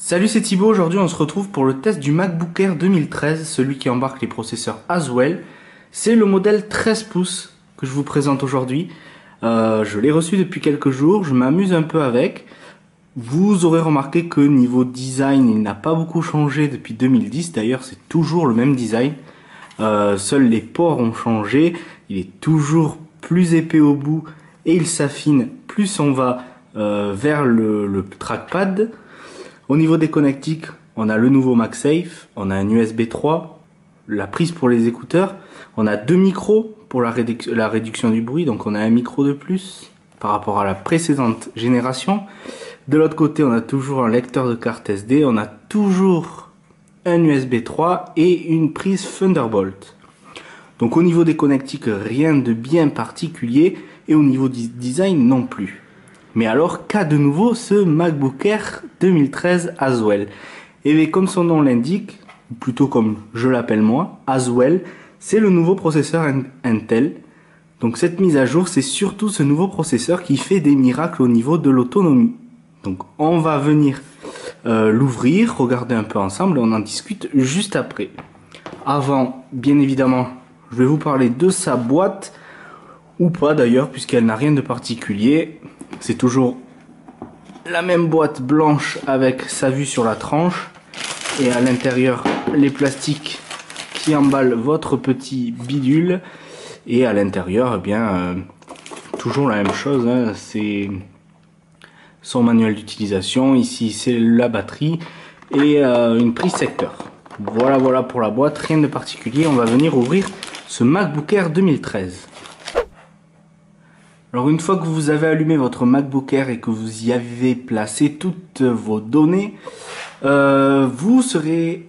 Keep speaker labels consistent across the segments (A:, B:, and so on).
A: Salut, c'est Thibaut. Aujourd'hui on se retrouve pour le test du MacBook Air 2013, celui qui embarque les processeurs Haswell. C'est le modèle 13 pouces que je vous présente aujourd'hui. Je l'ai reçu depuis quelques jours, je m'amuse un peu avec. Vous aurez remarqué que niveau design il n'a pas beaucoup changé depuis 2010, d'ailleurs c'est toujours le même design. Seuls les ports ont changé, il est toujours plus épais au bout et il s'affine plus on va vers le trackpad. Au niveau des connectiques, on a le nouveau MagSafe, on a un USB 3, la prise pour les écouteurs, on a deux micros pour la réduction du bruit, donc on a un micro de plus par rapport à la précédente génération. De l'autre côté, on a toujours un lecteur de carte SD, on a toujours un USB 3 et une prise Thunderbolt. Donc au niveau des connectiques, rien de bien particulier et au niveau du design non plus. Mais alors, qu'a de nouveau ce MacBook Air 2013 Haswell? Et bien, comme son nom l'indique, ou plutôt comme je l'appelle moi, Haswell, c'est le nouveau processeur Intel. Donc cette mise à jour, c'est surtout ce nouveau processeur qui fait des miracles au niveau de l'autonomie. Donc on va venir l'ouvrir, regarder un peu ensemble et on en discute juste après. Avant, bien évidemment, je vais vous parler de sa boîte, ou pas d'ailleurs, puisqu'elle n'a rien de particulier. C'est toujours la même boîte blanche avec sa vue sur la tranche et à l'intérieur les plastiques qui emballent votre petit bidule et à l'intérieur toujours la même chose, hein, c'est son manuel d'utilisation. Ici c'est la batterie et une prise secteur. Voilà pour la boîte, rien de particulier. On va venir ouvrir ce MacBook Air 2013. Alors une fois que vous avez allumé votre MacBook Air et que vous y avez placé toutes vos données, vous serez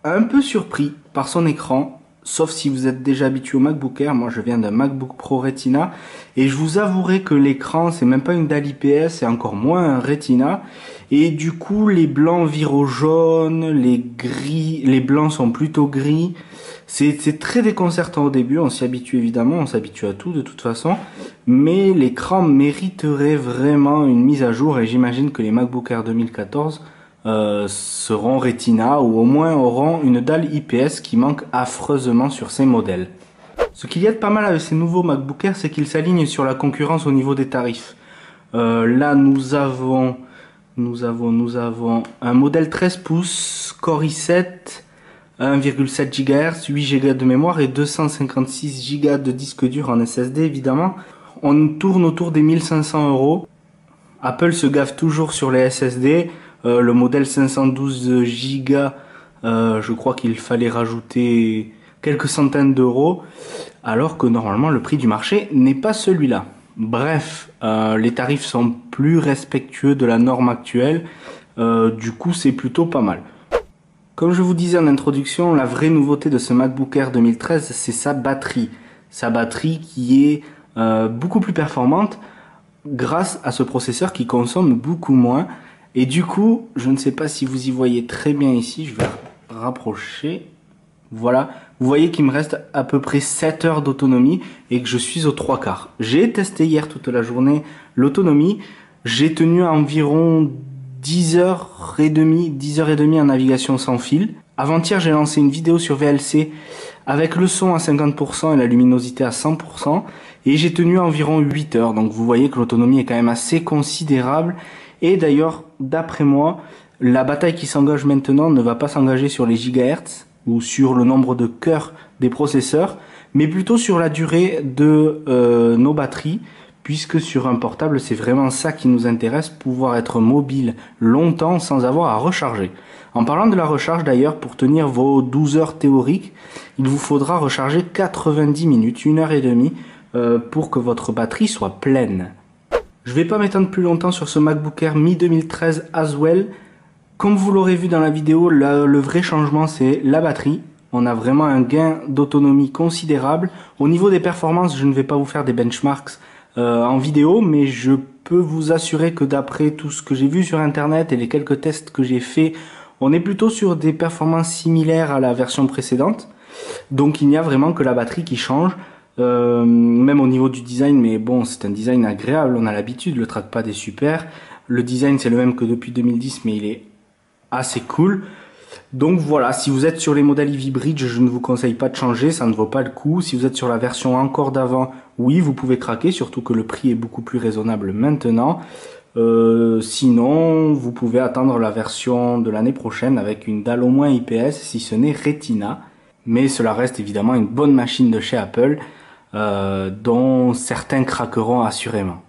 A: un peu surpris par son écran, sauf si vous êtes déjà habitué au MacBook Air. Moi je viens d'un MacBook Pro Retina et je vous avouerai que l'écran c'est même pas une dalle IPS, c'est encore moins un Retina. Et du coup les blancs virent au jaune, les blancs sont plutôt gris. C'est très déconcertant au début, on s'y habitue évidemment, on s'habitue à tout de toute façon, mais l'écran mériterait vraiment une mise à jour et j'imagine que les MacBook Air 2014 seront Retina ou au moins auront une dalle IPS qui manque affreusement sur ces modèles. Ce qu'il y a de pas mal avec ces nouveaux MacBook Air, c'est qu'ils s'alignent sur la concurrence au niveau des tarifs. Là nous avons un modèle 13 pouces Core i7, 1,7 GHz, 8 Go de mémoire et 256 Go de disque dur en SSD évidemment. On tourne autour des 1500 €. Apple se gaffe toujours sur les SSD. Le modèle 512 Go, je crois qu'il fallait rajouter quelques centaines d'euros, alors que normalement le prix du marché n'est pas celui-là. Bref, les tarifs sont plus respectueux de la norme actuelle, du coup c'est plutôt pas mal. Comme je vous disais en introduction, la vraie nouveauté de ce MacBook Air 2013, c'est sa batterie. Sa batterie qui est beaucoup plus performante grâce à ce processeur qui consomme beaucoup moins. Et du coup, je ne sais pas si vous y voyez très bien ici, je vais rapprocher. Voilà, vous voyez qu'il me reste à peu près 7 heures d'autonomie et que je suis aux 3/4. J'ai testé hier toute la journée l'autonomie, j'ai tenu environ 10h30 en navigation sans fil. Avant-hier, j'ai lancé une vidéo sur VLC avec le son à 50% et la luminosité à 100% et j'ai tenu environ 8 heures. Donc vous voyez que l'autonomie est quand même assez considérable. Et d'ailleurs, d'après moi, la bataille qui s'engage maintenant ne va pas s'engager sur les gigahertz ou sur le nombre de cœurs des processeurs, mais plutôt sur la durée de nos batteries, puisque sur un portable, c'est vraiment ça qui nous intéresse, pouvoir être mobile longtemps sans avoir à recharger. En parlant de la recharge d'ailleurs, pour tenir vos 12 heures théoriques, il vous faudra recharger 90 minutes, 1h30, pour que votre batterie soit pleine. Je ne vais pas m'étendre plus longtemps sur ce MacBook Air mi-2013 Haswell. Comme vous l'aurez vu dans la vidéo, le vrai changement c'est la batterie. On a vraiment un gain d'autonomie considérable. Au niveau des performances, je ne vais pas vous faire des benchmarks en vidéo, mais je peux vous assurer que d'après tout ce que j'ai vu sur internet et les quelques tests que j'ai fait, on est plutôt sur des performances similaires à la version précédente. Donc il n'y a vraiment que la batterie qui change. Même au niveau du design, mais bon, c'est un design agréable, on a l'habitude, le trackpad est super. Le design c'est le même que depuis 2010, mais il est assez cool. Donc voilà, si vous êtes sur les modèles Ivy Bridge, je ne vous conseille pas de changer, ça ne vaut pas le coup. Si vous êtes sur la version encore d'avant, oui, vous pouvez craquer, surtout que le prix est beaucoup plus raisonnable maintenant. Sinon, vous pouvez attendre la version de l'année prochaine avec une dalle au moins IPS, si ce n'est Retina. Mais cela reste évidemment une bonne machine de chez Apple, dont certains craqueront assurément.